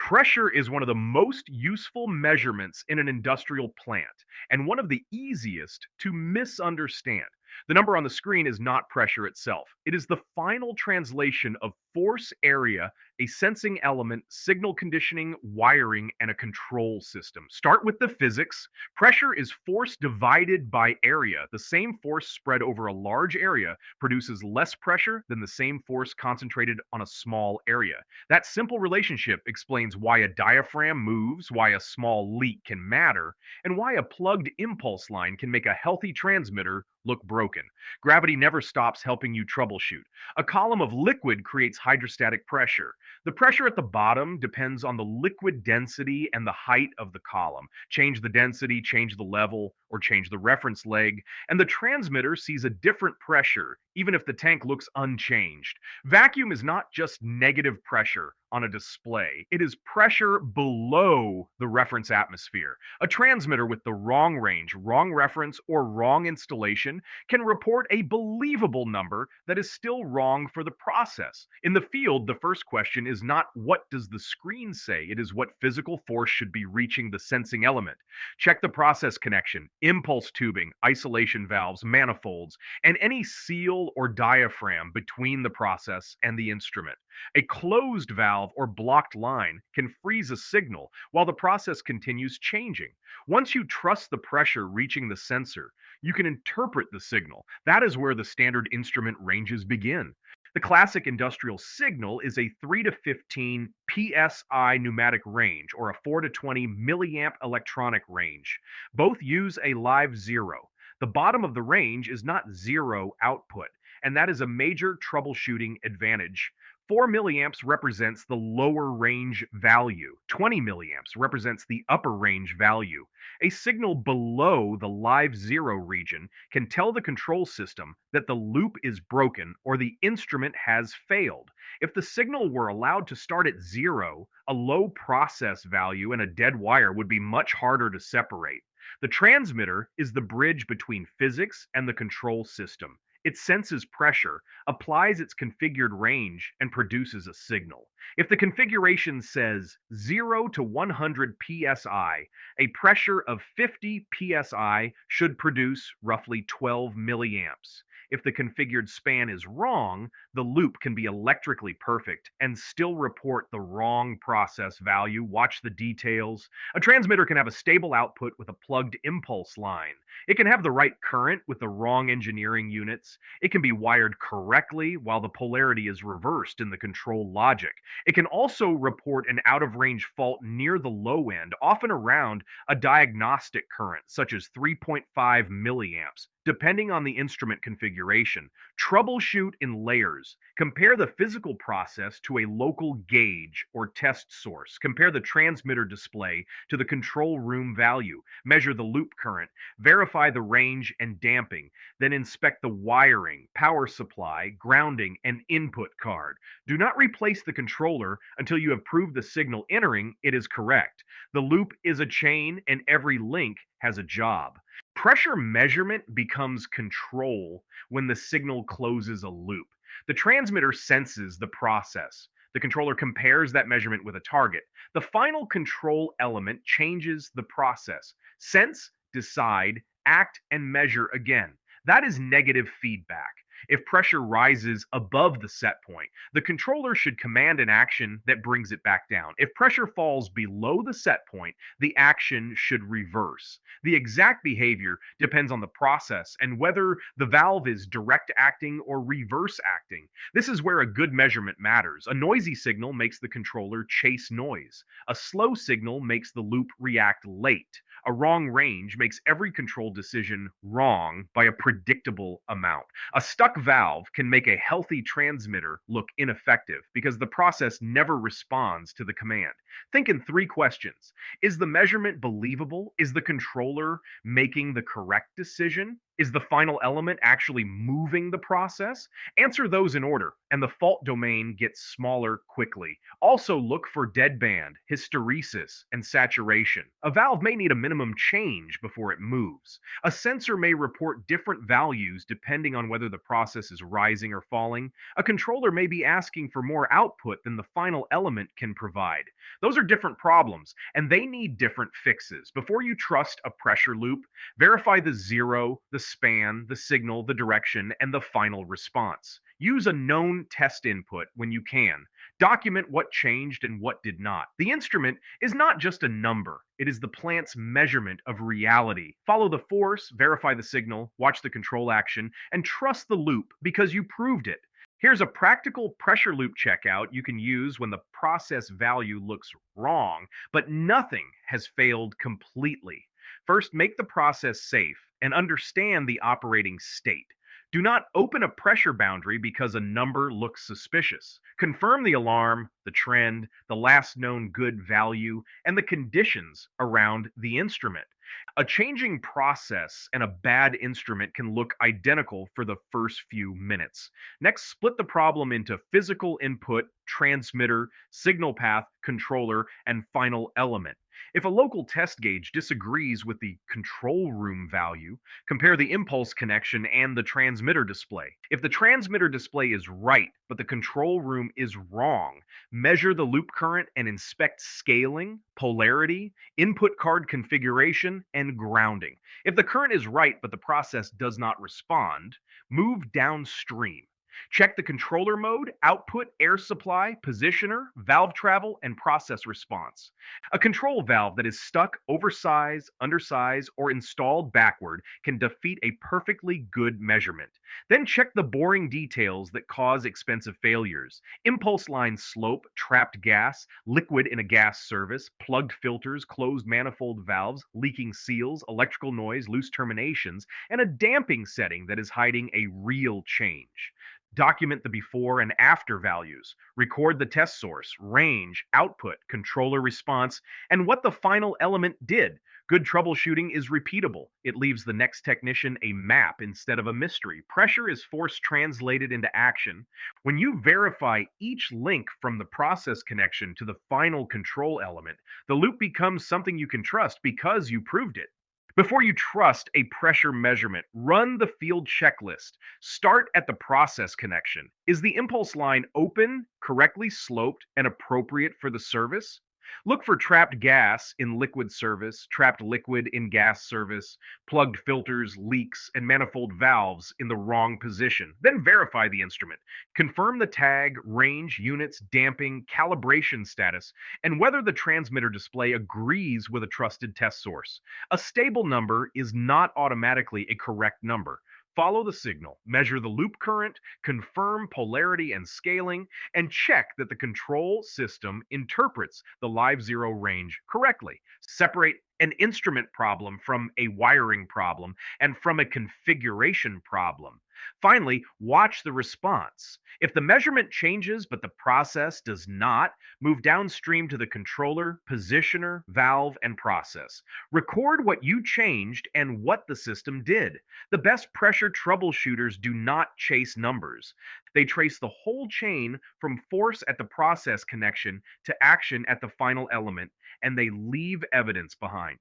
Pressure is one of the most useful measurements in an industrial plant, and one of the easiest to misunderstand. The number on the screen is not pressure itself. It is the final translation of force area, a sensing element, signal conditioning, wiring, and a control system. Start with the physics. Pressure is force divided by area. The same force spread over a large area produces less pressure than the same force concentrated on a small area. That simple relationship explains why a diaphragm moves, why a small leak can matter, and why a plugged impulse line can make a healthy transmitter look broken. Gravity never stops helping you troubleshoot. A column of liquid creates hydrostatic pressure. The pressure at the bottom depends on the liquid density and the height of the column. Change the density, change the level, or change the reference leg, and the transmitter sees a different pressure, even if the tank looks unchanged. Vacuum is not just negative pressure on a display, it is pressure below the reference atmosphere. A transmitter with the wrong range, wrong reference, or wrong installation can report a believable number that is still wrong for the process. In the field, the first question is not what does the screen say, it is what physical force should be reaching the sensing element. Check the process connection, impulse tubing, isolation valves, manifolds, and any seal or diaphragm between the process and the instrument. A closed valve or blocked line can freeze a signal while the process continues changing. Once you trust the pressure reaching the sensor, you can interpret the signal. That is where the standard instrument ranges begin. The classic industrial signal is a 3 to 15 psi pneumatic range or a 4 to 20 milliamp electronic range. Both use a live zero. The bottom of the range is not zero output, and that is a major troubleshooting advantage. 4 milliamps represents the lower range value. 20 milliamps represents the upper range value. A signal below the live zero region can tell the control system that the loop is broken or the instrument has failed. If the signal were allowed to start at zero, a low process value and a dead wire would be much harder to separate. The transmitter is the bridge between physics and the control system. It senses pressure, applies its configured range, and produces a signal. If the configuration says 0 to 100 psi, a pressure of 50 psi should produce roughly 12 milliamps. If the configured span is wrong, the loop can be electrically perfect and still report the wrong process value. Watch the details. A transmitter can have a stable output with a plugged impulse line. It can have the right current with the wrong engineering units. It can be wired correctly while the polarity is reversed in the control logic. It can also report an out-of-range fault near the low end, often around a diagnostic current, such as 3.5 milliamps. Depending on the instrument configuration, troubleshoot in layers. Compare the physical process to a local gauge or test source. Compare the transmitter display to the control room value. Measure the loop current. Verify the range and damping. Then inspect the wiring, power supply, grounding, and input card. Do not replace the controller until you have proved the signal entering it is correct. The loop is a chain and every link has a job. Pressure measurement becomes control when the signal closes a loop. The transmitter senses the process. The controller compares that measurement with a target. The final control element changes the process. Sense, decide, act, and measure again. That is negative feedback. If pressure rises above the set point, the controller should command an action that brings it back down. If pressure falls below the set point, the action should reverse. The exact behavior depends on the process and whether the valve is direct acting or reverse acting. This is where a good measurement matters. A noisy signal makes the controller chase noise. A slow signal makes the loop react late. A wrong range makes every control decision wrong by a predictable amount. A stuck valve can make a healthy transmitter look ineffective because the process never responds to the command. Think in three questions. Is the measurement believable? Is the controller making the correct decision? Is the final element actually moving the process? Answer those in order, and the fault domain gets smaller quickly. Also, look for deadband, hysteresis, and saturation. A valve may need a minimum change before it moves. A sensor may report different values depending on whether the process is rising or falling. A controller may be asking for more output than the final element can provide. Those are different problems, and they need different fixes. Before you trust a pressure loop, verify the zero, the span, the signal, the direction, and the final response. Use a known test input when you can. Document what changed and what did not. The instrument is not just a number, it is the plant's measurement of reality. Follow the force, verify the signal, watch the control action, and trust the loop because you proved it. Here's a practical pressure loop checkout you can use when the process value looks wrong, but nothing has failed completely. First, make the process safe and understand the operating state. Do not open a pressure boundary because a number looks suspicious. Confirm the alarm, the trend, the last known good value, and the conditions around the instrument. A changing process and a bad instrument can look identical for the first few minutes. Next, split the problem into physical input, transmitter, signal path, controller, and final element. If a local test gauge disagrees with the control room value, compare the impulse connection and the transmitter display. If the transmitter display is right, but the control room is wrong, measure the loop current and inspect scaling, polarity, input card configuration, and grounding. If the current is right, but the process does not respond, move downstream. Check the controller mode, output, air supply, positioner, valve travel, and process response. A control valve that is stuck, oversized, undersized, or installed backward can defeat a perfectly good measurement. Then check the boring details that cause expensive failures. Impulse line slope, trapped gas, liquid in a gas service, plugged filters, closed manifold valves, leaking seals, electrical noise, loose terminations, and a damping setting that is hiding a real change. Document the before and after values. Record the test source, range, output, controller response, and what the final element did. Good troubleshooting is repeatable. It leaves the next technician a map instead of a mystery. Pressure is force translated into action. When you verify each link from the process connection to the final control element, the loop becomes something you can trust because you proved it. Before you trust a pressure measurement, run the field checklist. Start at the process connection. Is the impulse line open, correctly sloped, and appropriate for the service? Look for trapped gas in liquid service, trapped liquid in gas service, plugged filters, leaks, and manifold valves in the wrong position. Then verify the instrument. Confirm the tag, range, units, damping, calibration status, and whether the transmitter display agrees with a trusted test source. A stable number is not automatically a correct number. Follow the signal, measure the loop current, confirm polarity and scaling, and check that the control system interprets the live zero range correctly. Separate an instrument problem from a wiring problem and from a configuration problem. Finally, watch the response. If the measurement changes but the process does not, move downstream to the controller, positioner, valve, and process. Record what you changed and what the system did. The best pressure troubleshooters do not chase numbers. They trace the whole chain from force at the process connection to action at the final element, and they leave evidence behind.